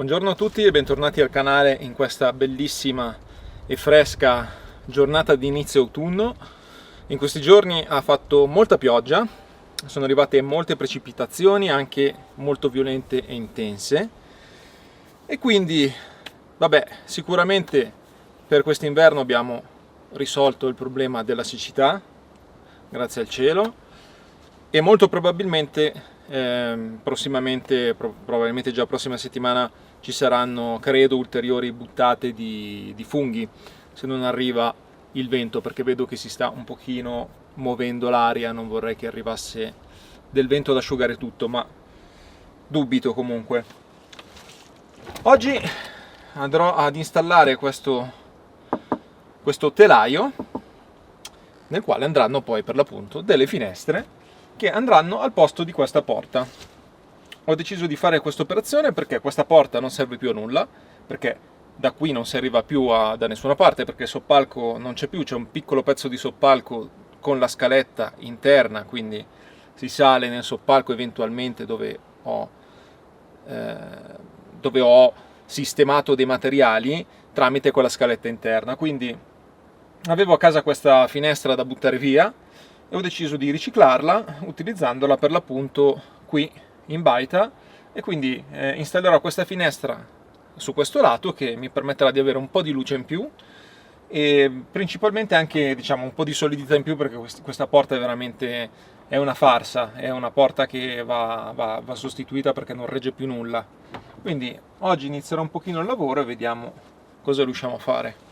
Buongiorno a tutti e bentornati al canale in questa bellissima e fresca giornata di inizio autunno. In questi giorni ha fatto molta pioggia, sono arrivate molte precipitazioni, anche molto violente e intense. E quindi, vabbè, sicuramente per quest'inverno abbiamo risolto il problema della siccità, grazie al cielo, e molto probabilmente prossimamente, probabilmente già prossima settimana, ci saranno, credo, ulteriori buttate di funghi se non arriva il vento, perché vedo che si sta un pochino muovendo l'aria, non vorrei che arrivasse del vento ad asciugare tutto, ma dubito comunque. Oggi andrò ad installare questo telaio nel quale andranno poi per l'appunto delle finestre che andranno al posto di questa porta. Ho deciso di fare questa operazione perché questa porta non serve più a nulla, perché da qui non si arriva più da nessuna parte, perché il soppalco non c'è più, c'è un piccolo pezzo di soppalco con la scaletta interna, quindi si sale nel soppalco eventualmente eh, dove ho sistemato dei materiali tramite quella scaletta interna. Quindi avevo a casa questa finestra da buttare via e ho deciso di riciclarla utilizzandola per l'appunto qui in baita, e quindi installerò questa finestra su questo lato che mi permetterà di avere un po' di luce in più e principalmente anche, diciamo, un po' di solidità in più, perché questa porta è veramente una farsa, è una porta che va sostituita perché non regge più nulla. Quindi oggi inizierò un pochino il lavoro e vediamo cosa riusciamo a fare.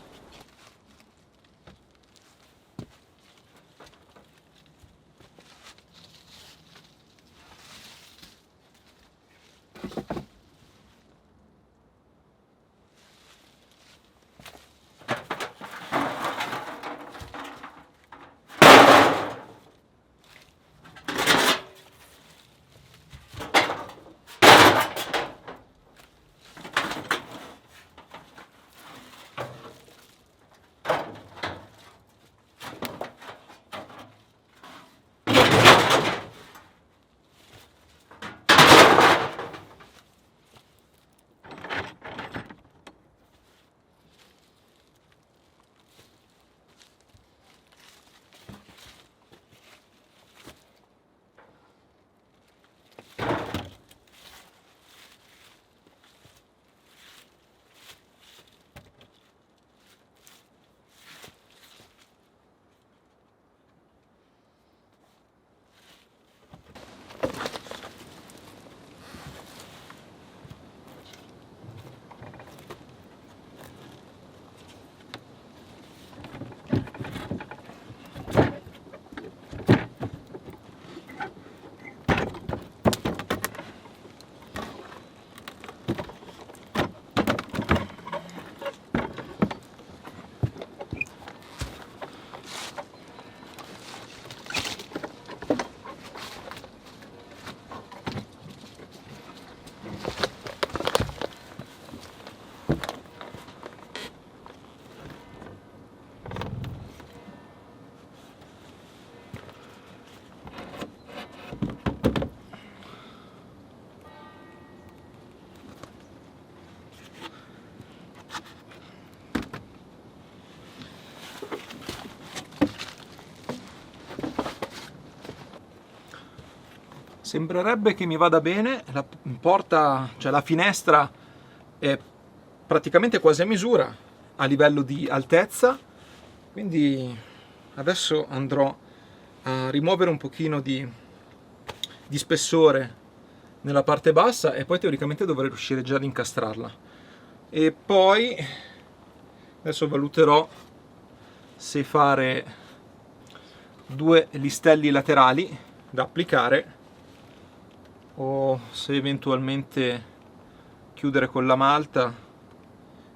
Sembrerebbe che mi vada bene, la porta, cioè la finestra è praticamente quasi a misura a livello di altezza, quindi adesso andrò a rimuovere un pochino di spessore nella parte bassa e poi teoricamente dovrei riuscire già ad incastrarla. E poi adesso valuterò se fare due listelli laterali da applicare o se eventualmente chiudere con la malta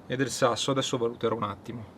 e del sasso. Adesso valuterò un attimo.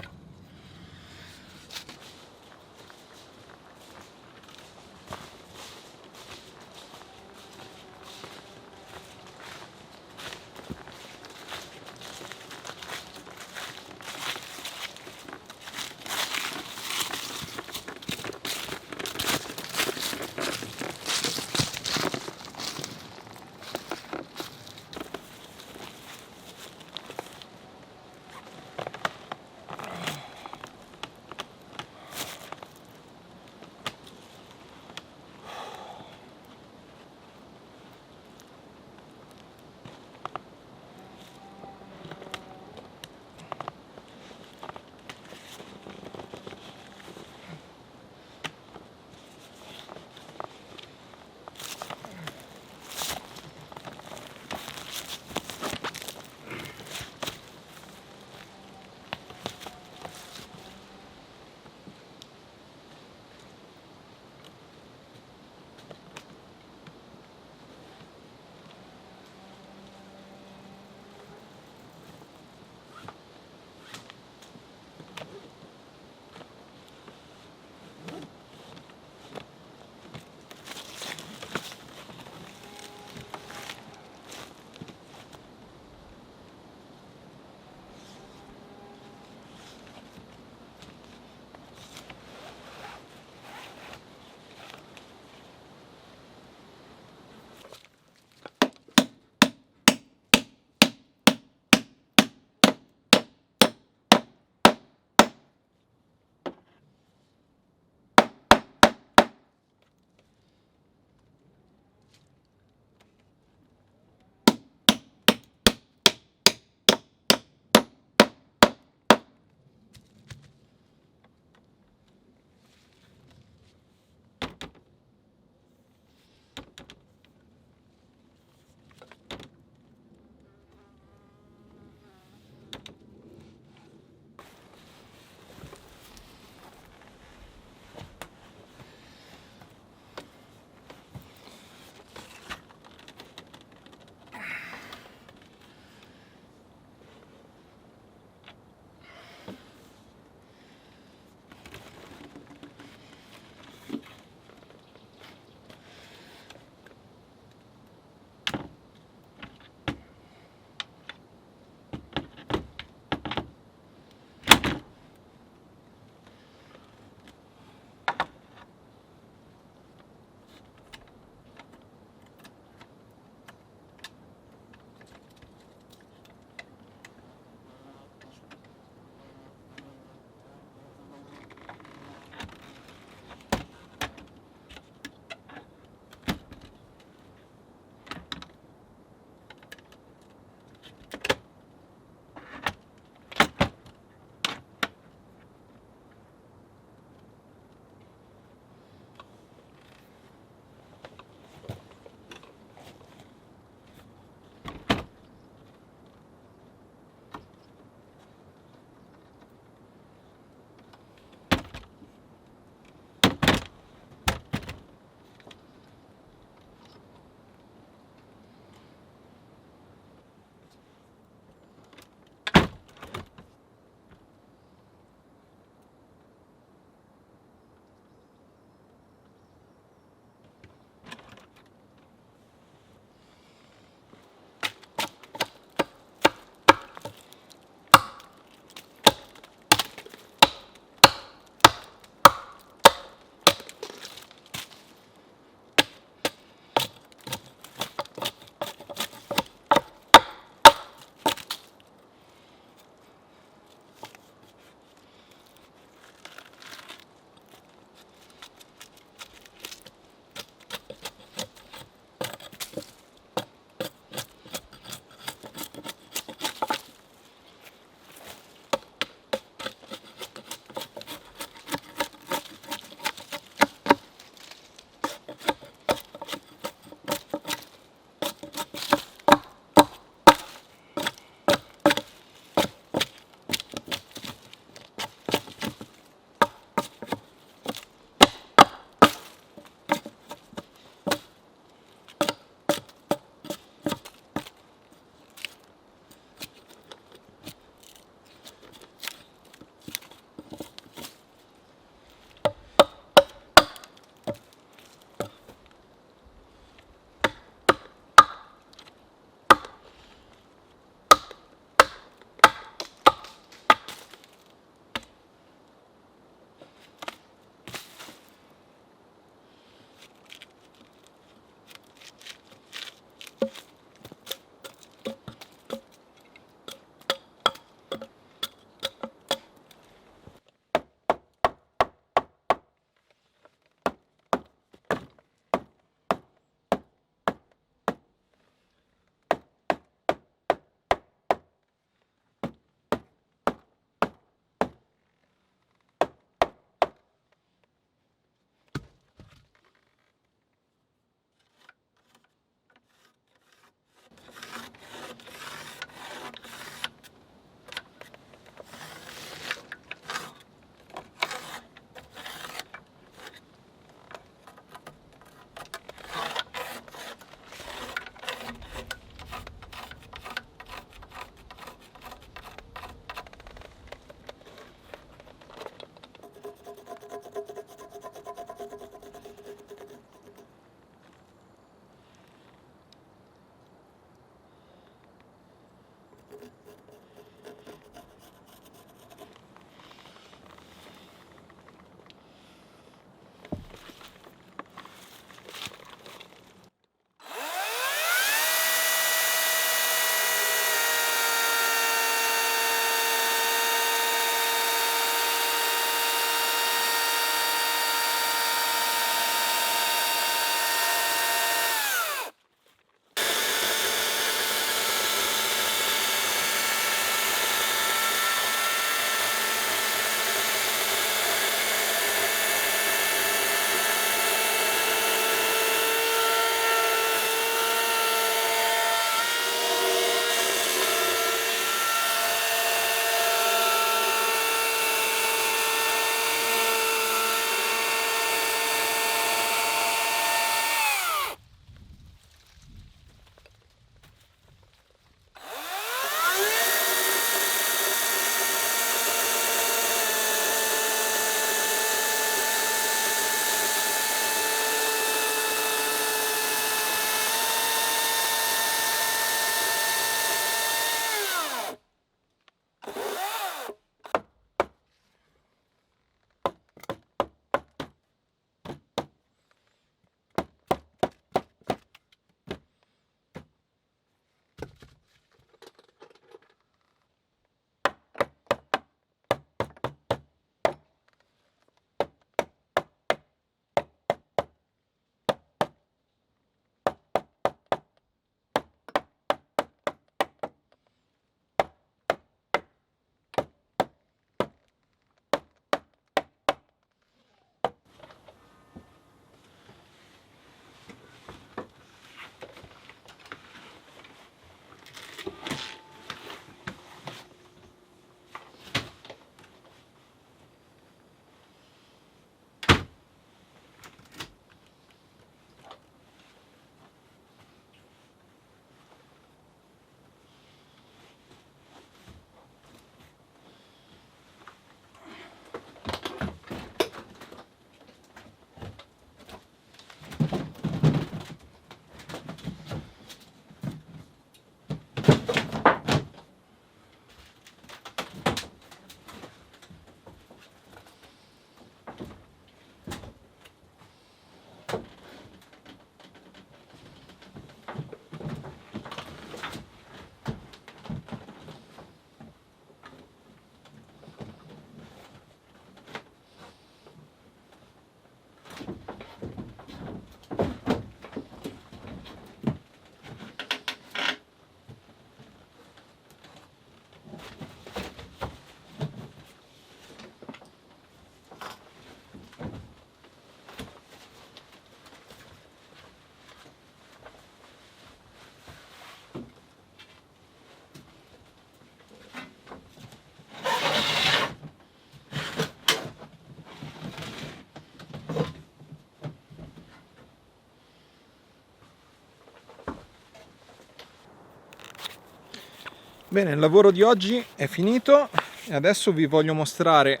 Bene, il lavoro di oggi è finito e adesso vi voglio mostrare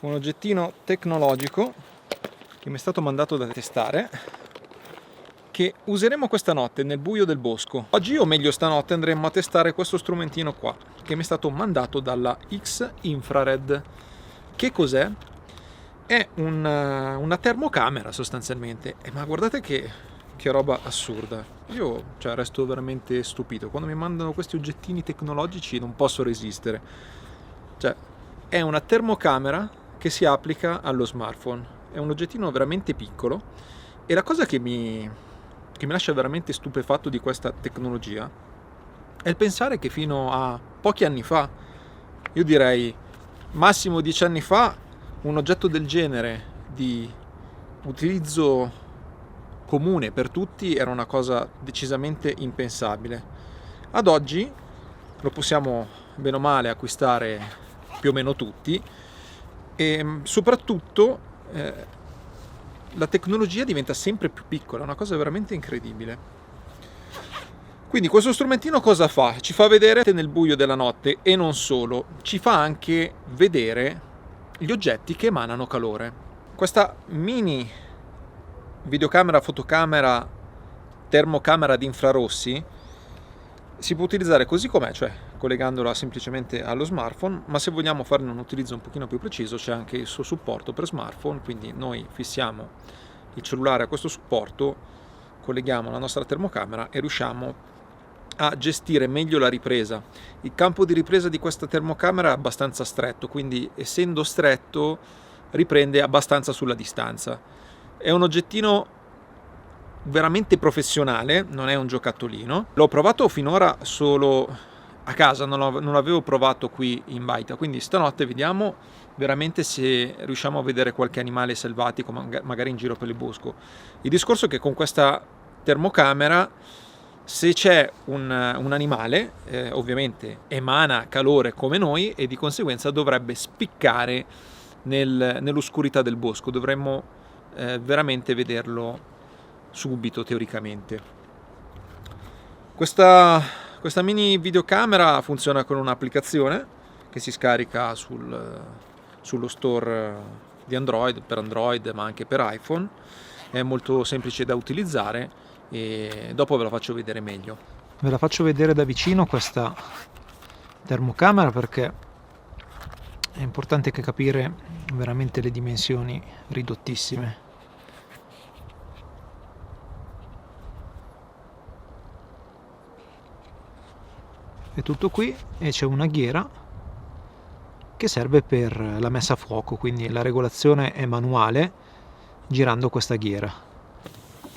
un oggettino tecnologico che mi è stato mandato da testare, che useremo questa notte nel buio del bosco. Oggi, o meglio stanotte, andremo a testare questo strumentino qua che mi è stato mandato dalla X-Infrared. Che cos'è? È una termocamera sostanzialmente, ma guardate che roba assurda. Io resto veramente stupito quando mi mandano questi oggettini tecnologici, non posso resistere. È una termocamera che si applica allo smartphone, è un oggettino veramente piccolo, e la cosa che mi lascia veramente stupefatto di questa tecnologia è il pensare che fino a pochi anni fa, io direi massimo 10 anni fa, un oggetto del genere di utilizzo comune per tutti era una cosa decisamente impensabile. Ad oggi lo possiamo bene o male acquistare più o meno tutti, e soprattutto la tecnologia diventa sempre più piccola, è una cosa veramente incredibile. Quindi questo strumentino cosa fa? Ci fa vedere nel buio della notte, e non solo, ci fa anche vedere gli oggetti che emanano calore. Questa mini videocamera, fotocamera, termocamera di infrarossi si può utilizzare così com'è, cioè collegandola semplicemente allo smartphone, ma se vogliamo farne un utilizzo un pochino più preciso c'è anche il suo supporto per smartphone, quindi noi fissiamo il cellulare a questo supporto, colleghiamo la nostra termocamera e riusciamo a gestire meglio la ripresa. Il campo di ripresa di questa termocamera è abbastanza stretto, quindi essendo stretto riprende abbastanza sulla distanza. È un oggettino veramente professionale, non è un giocattolino. L'ho provato finora solo a casa, non l'avevo provato qui in baita, quindi stanotte vediamo veramente se riusciamo a vedere qualche animale selvatico, magari in giro per il bosco. Il discorso è che con questa termocamera, se c'è un animale, ovviamente emana calore come noi e di conseguenza dovrebbe spiccare nell'oscurità del bosco, dovremmo veramente vederlo subito teoricamente. Questa mini videocamera funziona con un'applicazione che si scarica sullo store di Android, per Android ma anche per iPhone. È molto semplice da utilizzare e dopo ve la faccio vedere meglio. Ve la faccio vedere da vicino questa termocamera perché è importante che capire veramente le dimensioni ridottissime. È tutto qui e c'è una ghiera che serve per la messa a fuoco, quindi la regolazione è manuale girando questa ghiera.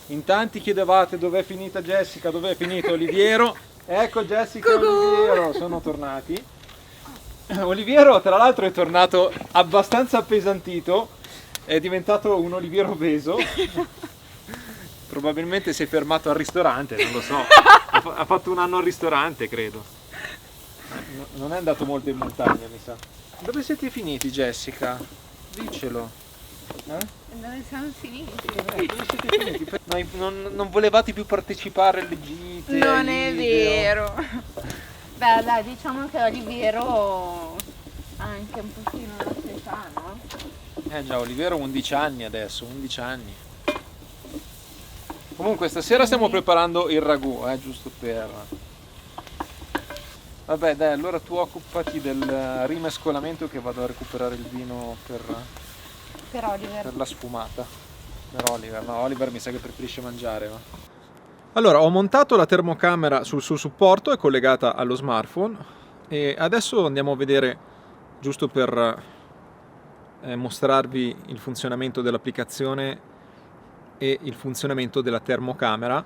In tanti chiedevate dov'è finita Jessica, dov'è finito Oliviero. Ecco Jessica e Oliviero sono tornati. Oliviero tra l'altro è tornato abbastanza appesantito, è diventato un Oliviero obeso. Probabilmente si è fermato al ristorante, non lo so. Ha fatto un anno al ristorante, credo. Non è andato molto in montagna, mi sa. Dove siete finiti, Jessica? Dicelo. Dove siamo finiti? Dove siete finiti? Non volevate più partecipare alle gite? Non è vero. Beh, dai, diciamo che Oliviero ha anche un pochino la sua età, no? Già, Oliviero ha 11 anni adesso, 11 anni. Comunque stasera stiamo preparando il ragù, giusto per... Vabbè dai, allora tu occupati del rimescolamento che vado a recuperare il vino per Oliver. Per la sfumata. Per Oliver, no, Oliver mi sa che preferisce mangiare, no? Allora, ho montato la termocamera sul suo supporto, è collegata allo smartphone e adesso andiamo a vedere, giusto per mostrarvi il funzionamento dell'applicazione e il funzionamento della termocamera.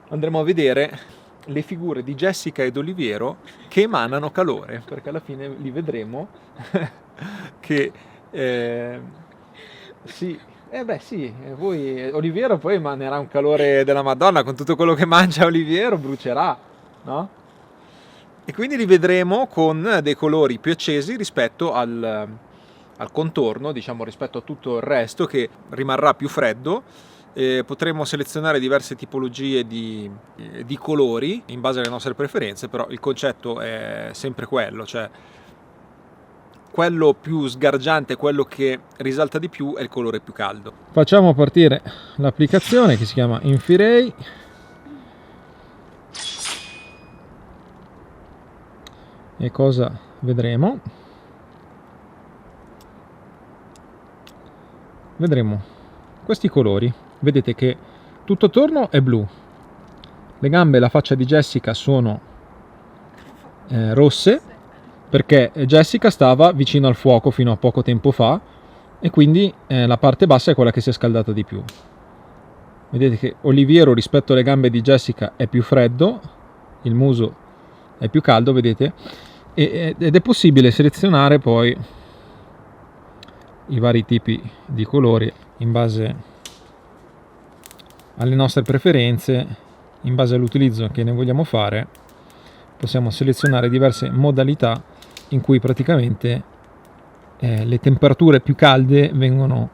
Andremo a vedere le figure di Jessica ed Oliviero che emanano calore, perché alla fine li vedremo che sì, voi Oliviero poi emanerà un calore della Madonna con tutto quello che mangia Oliviero, brucerà, no? E quindi li vedremo con dei colori più accesi rispetto al contorno, diciamo rispetto a tutto il resto che rimarrà più freddo, Potremo selezionare diverse tipologie di colori in base alle nostre preferenze, però il concetto è sempre quello, cioè quello più sgargiante, quello che risalta di più è il colore più caldo. Facciamo partire l'applicazione che si chiama Infiray. E cosa vedremo? Vedremo questi colori. Vedete che tutto attorno è blu, le gambe e la faccia di Jessica sono rosse, perché Jessica stava vicino al fuoco fino a poco tempo fa e quindi la parte bassa è quella che si è scaldata di più. Vedete che Oliviero rispetto alle gambe di Jessica è più freddo, il muso è più caldo, vedete? Ed è possibile selezionare poi i vari tipi di colori in base alle nostre preferenze, in base all'utilizzo che ne vogliamo fare. Possiamo selezionare diverse modalità in cui praticamente le temperature più calde vengono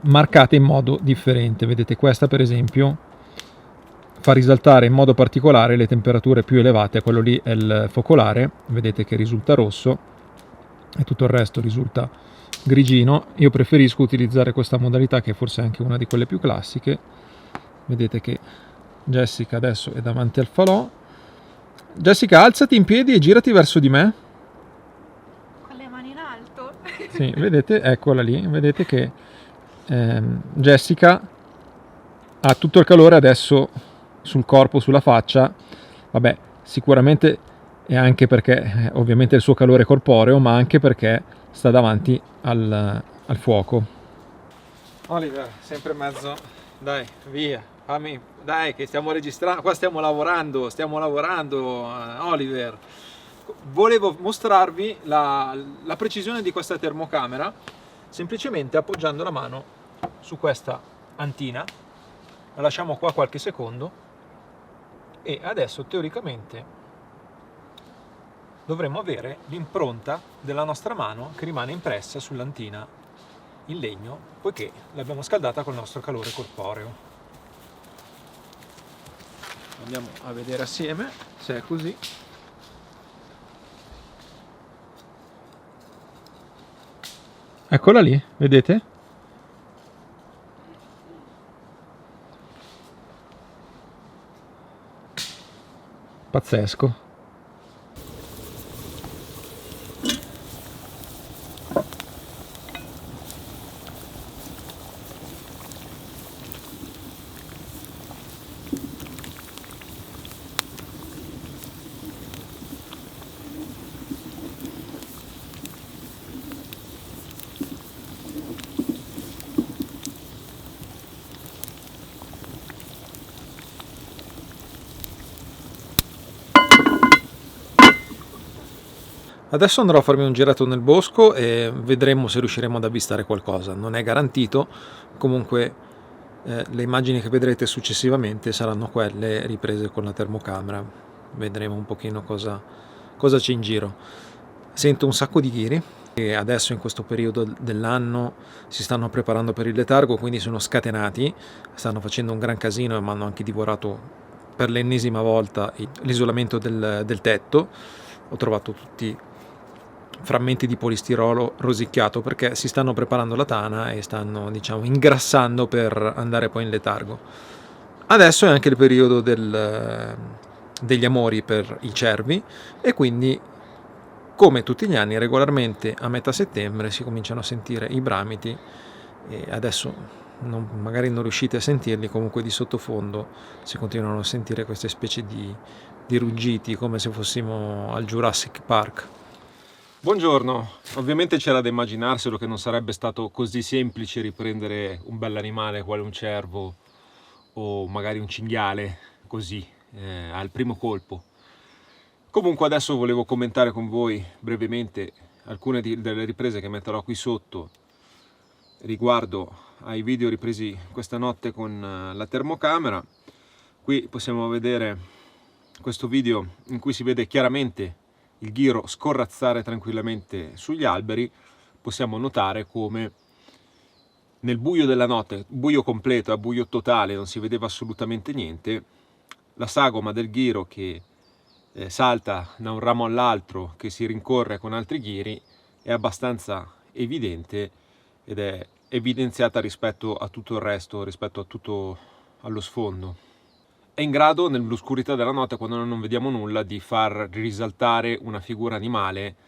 marcate in modo differente. Vedete, questa per esempio fa risaltare in modo particolare le temperature più elevate. Quello lì è il focolare, vedete che risulta rosso e tutto il resto risulta grigino. Io preferisco utilizzare questa modalità, che forse è anche una di quelle più classiche. Vedete che Jessica adesso è davanti al falò. Jessica, alzati in piedi e girati verso di me. Con le mani in alto. Sì, vedete, eccola lì. Vedete che Jessica ha tutto il calore adesso sul corpo, sulla faccia. Vabbè, sicuramente è anche perché ovviamente il suo calore corporeo, ma anche perché sta davanti al fuoco. Oliver, sempre in mezzo. Dai, via. Fammi, dai, che stiamo registrando. Qua stiamo lavorando, Oliver. Volevo mostrarvi la precisione di questa termocamera semplicemente appoggiando la mano su questa antina. La lasciamo qua qualche secondo e adesso teoricamente dovremmo avere l'impronta della nostra mano che rimane impressa sull'antina in legno, poiché l'abbiamo scaldata col nostro calore corporeo. Andiamo a vedere assieme se è così. Eccola lì, vedete? Pazzesco. Adesso andrò a farmi un girato nel bosco e vedremo se riusciremo ad avvistare qualcosa. Non è garantito, comunque le immagini che vedrete successivamente saranno quelle riprese con la termocamera. Vedremo un pochino cosa c'è in giro. Sento un sacco di ghiri e adesso in questo periodo dell'anno si stanno preparando per il letargo, quindi sono scatenati, stanno facendo un gran casino e mi hanno anche divorato per l'ennesima volta l'isolamento del tetto. Ho trovato tutti frammenti di polistirolo rosicchiato perché si stanno preparando la tana e stanno, diciamo, ingrassando per andare poi in letargo. Adesso è anche il periodo degli amori per i cervi e quindi, come tutti gli anni, regolarmente a metà settembre si cominciano a sentire i bramiti e adesso magari non riuscite a sentirli, comunque di sottofondo si continuano a sentire queste specie di ruggiti come se fossimo al Jurassic Park. Buongiorno, ovviamente c'era da immaginarselo che non sarebbe stato così semplice riprendere un bell'animale quale un cervo o magari un cinghiale così al primo colpo. Comunque adesso volevo commentare con voi brevemente alcune delle riprese che metterò qui sotto riguardo ai video ripresi questa notte con la termocamera. Qui possiamo vedere questo video in cui si vede chiaramente il ghiro scorrazzare tranquillamente sugli alberi. Possiamo notare come nel buio della notte, buio completo, a buio totale, non si vedeva assolutamente niente, la sagoma del ghiro che salta da un ramo all'altro, che si rincorre con altri ghiri, è abbastanza evidente ed è evidenziata rispetto a tutto il resto, rispetto a tutto allo sfondo. È in grado, nell'oscurità della notte, quando non vediamo nulla, di far risaltare una figura animale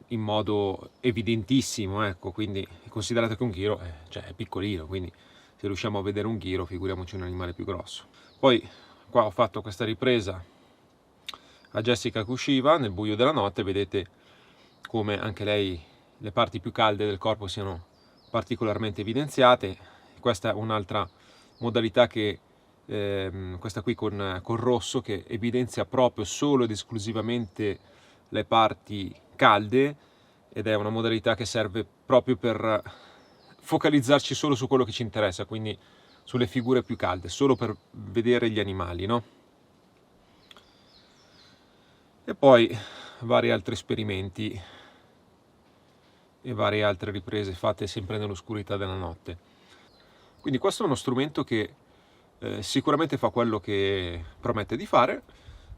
in modo evidentissimo, ecco. Quindi considerate che un ghiro è piccolino, quindi se riusciamo a vedere un ghiro, figuriamoci un animale più grosso. Poi qua ho fatto questa ripresa a Jessica che usciva nel buio della notte, vedete come anche lei, le parti più calde del corpo siano particolarmente evidenziate. Questa è un'altra modalità che questa qui con rosso, che evidenzia proprio solo ed esclusivamente le parti calde, ed è una modalità che serve proprio per focalizzarci solo su quello che ci interessa, quindi sulle figure più calde, solo per vedere gli animali, no? E poi vari altri esperimenti e varie altre riprese fatte sempre nell'oscurità della notte. Quindi questo è uno strumento che sicuramente fa quello che promette di fare.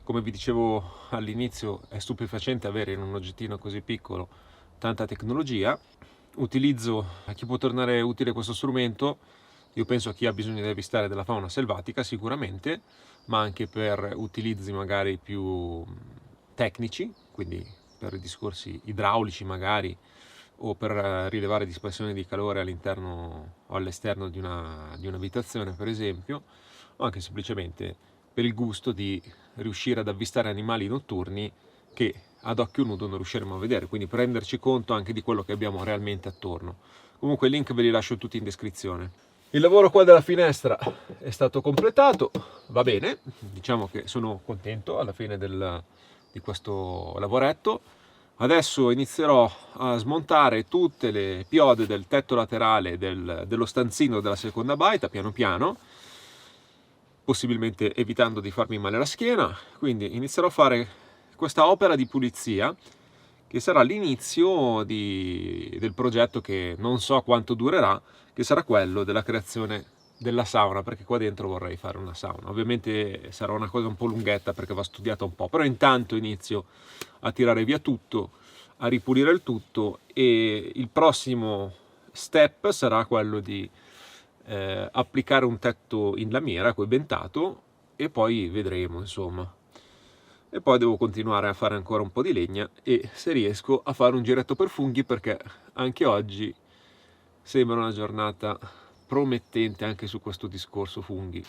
Come vi dicevo all'inizio, è stupefacente avere in un oggettino così piccolo tanta tecnologia. Utilizzo, a chi può tornare utile questo strumento, io penso a chi ha bisogno di avvistare della fauna selvatica sicuramente, ma anche per utilizzi magari più tecnici, quindi per discorsi idraulici magari, o per rilevare dispersione di calore all'interno o all'esterno di un'abitazione, per esempio, o anche semplicemente per il gusto di riuscire ad avvistare animali notturni che ad occhio nudo non riusciremo a vedere, quindi per renderci conto anche di quello che abbiamo realmente attorno. Comunque i link ve li lascio tutti in descrizione. Il lavoro qua della finestra è stato completato, va bene, diciamo che sono contento alla fine di questo lavoretto. Adesso inizierò a smontare tutte le piode del tetto laterale dello stanzino della seconda baita, piano piano, possibilmente evitando di farmi male alla schiena. Quindi inizierò a fare questa opera di pulizia, che sarà l'inizio del progetto che non so quanto durerà, che sarà quello della creazione della sauna, perché qua dentro vorrei fare una sauna. Ovviamente sarà una cosa un po' lunghetta perché va studiata un po', però intanto inizio a tirare via tutto, a ripulire il tutto, e il prossimo step sarà quello di applicare un tetto in lamiera coibentato, e poi vedremo, insomma. E poi devo continuare a fare ancora un po' di legna, e se riesco a fare un giretto per funghi, perché anche oggi sembra una giornata promettente anche su questo discorso funghi.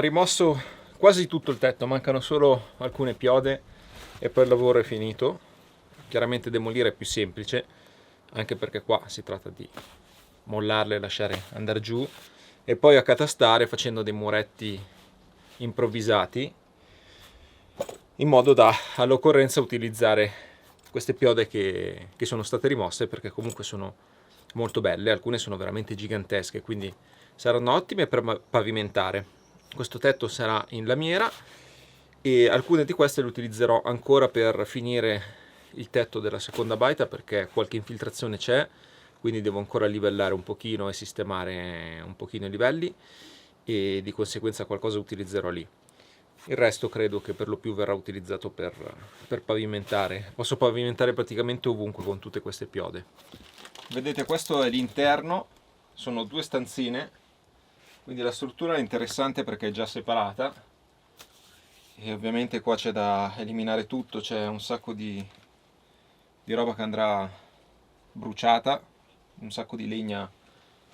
rimosso quasi tutto il tetto, mancano solo alcune chiode e poi il lavoro è finito. Chiaramente demolire è più semplice, anche perché qua si tratta di mollarle e lasciare andare giù, e poi accatastare facendo dei muretti improvvisati, in modo da all'occorrenza utilizzare queste chiode che sono state rimosse, perché comunque sono molto belle, alcune sono veramente gigantesche, quindi saranno ottime per pavimentare. Questo tetto sarà in lamiera e alcune di queste le utilizzerò ancora per finire il tetto della seconda baita, perché qualche infiltrazione c'è, quindi devo ancora livellare un pochino e sistemare un pochino i livelli, e di conseguenza qualcosa utilizzerò lì. Il resto credo che per lo più verrà utilizzato per pavimentare. Posso pavimentare praticamente ovunque con tutte queste chiode. Vedete, questo è l'interno, sono 2 stanzine, quindi la struttura è interessante perché è già separata, e ovviamente qua c'è da eliminare tutto, c'è un sacco di roba che andrà bruciata, un sacco di legna,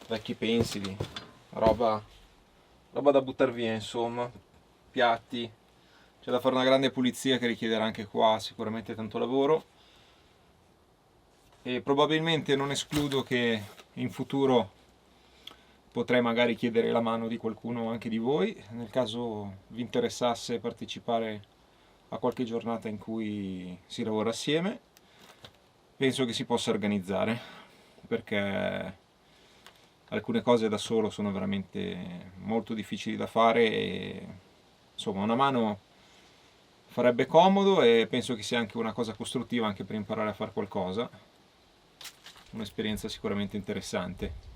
vecchi pensili, roba da buttare via, insomma, piatti. C'è da fare una grande pulizia che richiederà anche qua sicuramente tanto lavoro, e probabilmente non escludo che in futuro potrei magari chiedere la mano di qualcuno anche di voi, nel caso vi interessasse partecipare a qualche giornata in cui si lavora assieme. Penso che si possa organizzare, perché alcune cose da solo sono veramente molto difficili da fare, e insomma una mano farebbe comodo, e penso che sia anche una cosa costruttiva anche per imparare a fare qualcosa, un'esperienza sicuramente interessante.